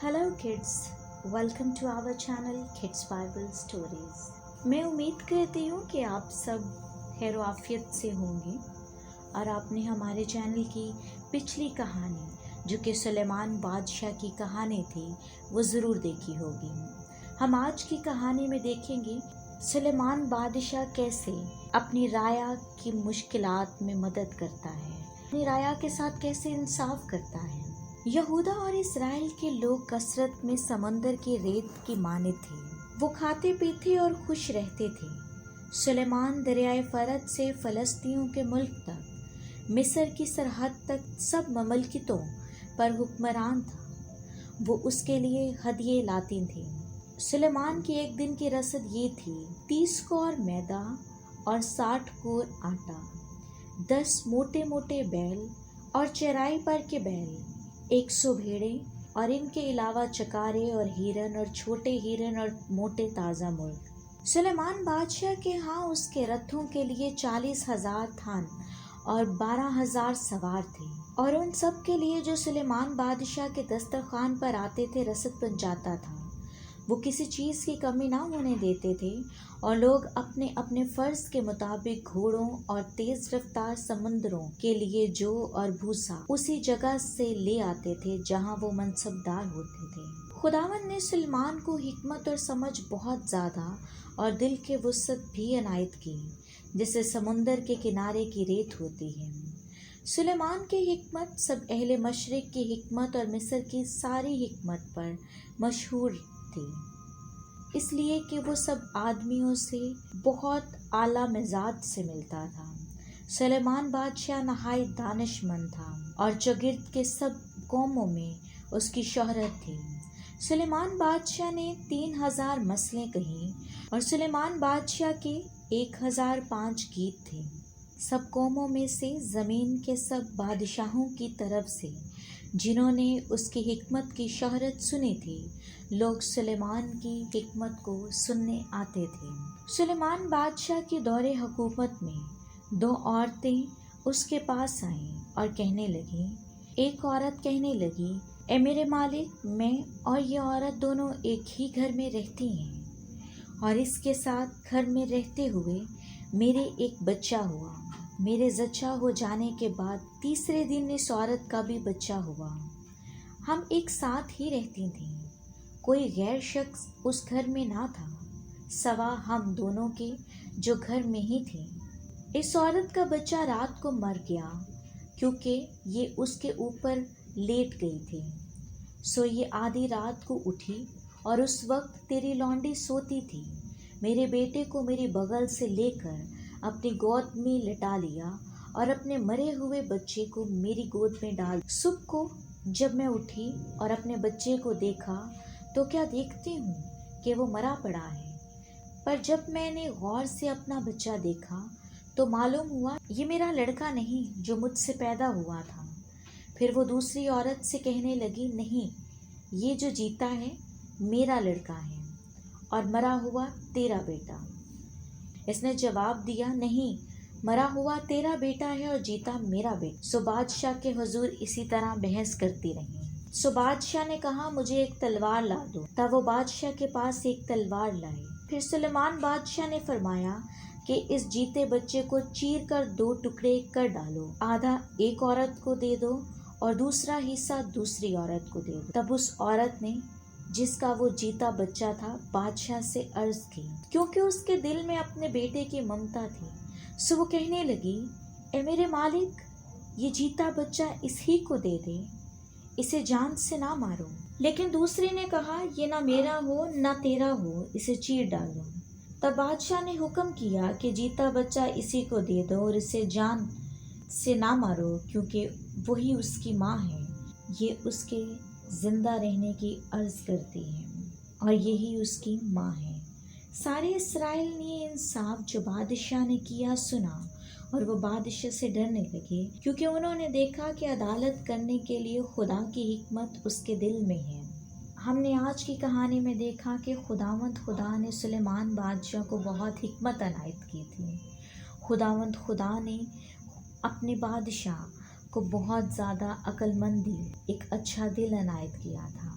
Hello kids, welcome to our channel kids Bible stories. मैं उम्मीद करती हूँ कि आप सब खैर आफियत से होंगे और आपने हमारे चैनल की पिछली कहानी जो कि सुलेमान बादशाह की कहानी थी वो ज़रूर देखी होगी। हम आज की कहानी में देखेंगे सुलेमान बादशाह कैसे अपनी राया की मुश्किलात में मदद करता है, अपनी राया के साथ कैसे इंसाफ करता है। यहूदा और इस्राएल के लोग कसरत में समंदर की रेत की माने थे। वो खाते पीते और खुश रहते थे। सुलेमान दरियाए फरत से फलस्तियों के मुल्क तक, मिस्र की सरहद तक सब ममलकितों पर हुक्मरान था। वो उसके लिए हदिये लाती थी। सुलेमान की एक दिन की रसद ये थी: 30 कौर मैदा और 60 कौर आटा, 10 मोटे मोटे बैल और चराई पर के बैल, 100 भेड़ें और इनके अलावा चकारे और हिरन और छोटे हिरन और मोटे ताज़ा मुर्ग। सुलेमान बादशाह के यहाँ उसके रथों के लिए 40,000 थान और 12,000 सवार थे, और उन सब के लिए जो सुलेमान बादशाह के दस्तरखान पर आते थे रसद पहुंचाता था। वो किसी चीज़ की कमी ना होने देते थे, और लोग अपने अपने फ़र्ज के मुताबिक घोड़ों और तेज़ रफ्तार समुद्रों के लिए जौ और भूसा उसी जगह से ले आते थे जहां वो मनसबदार होते थे। खुदावंद ने सुलेमान को हिकमत और समझ बहुत ज़्यादा और दिल के वुसअत भी अनायत की, जैसे समुंदर के किनारे की रेत होती है। सुलेमान की हिकमत सब अहले मशरिक की हिकमत और मिस्र की सारी हिकमत पर मशहूर थी, इसलिए कि वो सब आदमियों से बहुत आला मिजाज से मिलता था। सुलेमान बादशाह नहायत दानिशमंद था और चगिर्द के सब कौमों में उसकी शोहरत थी। सुलेमान बादशाह ने 3,000 मसलें कहीं, और सुलेमान बादशाह के 1,005 गीत थे। सब कौमों में से ज़मीन के सब बादशाहों की तरफ से जिन्होंने उसकी हिकमत की शोहरत सुनी थी, लोग सुलेमान की हिकमत को सुनने आते थे। सुलेमान बादशाह की दौरे हुकूमत में 2 औरतें उसके पास आईं और कहने लगीं। एक औरत कहने लगी, ए मेरे मालिक, मैं और ये औरत दोनों एक ही घर में रहती हैं, और इसके साथ घर में रहते हुए मेरे एक बच्चा हुआ। मेरे जच्चा हो जाने के बाद तीसरे दिन इस औरत का भी बच्चा हुआ। हम एक साथ ही रहती थीं। कोई गैर शख्स उस घर में ना था, सवा हम दोनों के जो घर में ही थे। इस औरत का बच्चा रात को मर गया, क्योंकि ये उसके ऊपर लेट गई थी। सो ये आधी रात को उठी, और उस वक्त तेरी लौंडी सोती थी। मेरे बेटे को मेरी बगल से लेकर अपनी गोद में लिटा लिया और अपने मरे हुए बच्चे को मेरी गोद में डाल। सुबह को जब मैं उठी और अपने बच्चे को देखा तो क्या देखती हूँ कि वो मरा पड़ा है। पर जब मैंने गौर से अपना बच्चा देखा तो मालूम हुआ ये मेरा लड़का नहीं जो मुझसे पैदा हुआ था। फिर वो दूसरी औरत से कहने लगी, नहीं, ये जो जीता है मेरा लड़का है और मरा हुआ तेरा बेटा। इसने जवाब दिया, नहीं, मरा हुआ तेरा बेटा है और जीता मेरा बेटा। सो बादशाह के हुजूर इसी तरह बहस करती रही। सो बादशाह ने कहा, मुझे एक तलवार ला दो। तब वो बादशाह के पास एक तलवार लाई। फिर सुलेमान बादशाह ने फरमाया कि इस जीते बच्चे को चीर कर 2 टुकड़े कर डालो, आधा एक औरत को दे दो और दूसरा हिस्सा दूसरी औरत को दे दो। तब उस औरत ने, जिसका वो जीता बच्चा था, बादशाह से अर्ज की, क्योंकि उसके दिल में अपने बेटे की ममता थी। सो वो कहने लगी, ए मेरे मालिक, ये जीता बच्चा इसी को दे दे, इसे जान से ना मारो। लेकिन दूसरी ने कहा, ये ना मेरा हो ना तेरा हो, इसे चीर डालो। तब बादशाह ने हुक्म किया कि जीता बच्चा इसी को दे दो और इसे जान से ना मारो, क्योंकि वही उसकी माँ है। ये उसके जिंदा रहने की अर्ज करती है और यही उसकी माँ है। सारे इस्राएल ने इंसाफ जो बादशाह ने किया सुना, और वो बादशाह से डरने लगे, क्योंकि उन्होंने देखा कि अदालत करने के लिए खुदा की हिकमत उसके दिल में है। हमने आज की कहानी में देखा कि खुदावंद खुदा ने सुलेमान बादशाह को बहुत हिकमत अनायत की थी। खुदावंद खुदा ने अपने बादशाह को बहुत ज़्यादा अक्लमंदी, एक अच्छा दिल अनायत किया था।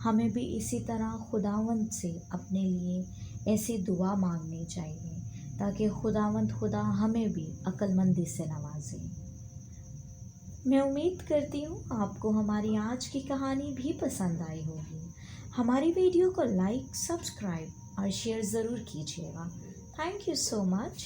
हमें भी इसी तरह खुदावंद से अपने लिए ऐसी दुआ मांगनी चाहिए ताकि खुदा हमें भी अक्लमंदी से नवाजे। मैं उम्मीद करती हूँ आपको हमारी आज की कहानी भी पसंद आई होगी। हमारी वीडियो को लाइक, सब्सक्राइब और शेयर ज़रूर कीजिएगा। Thank you so much.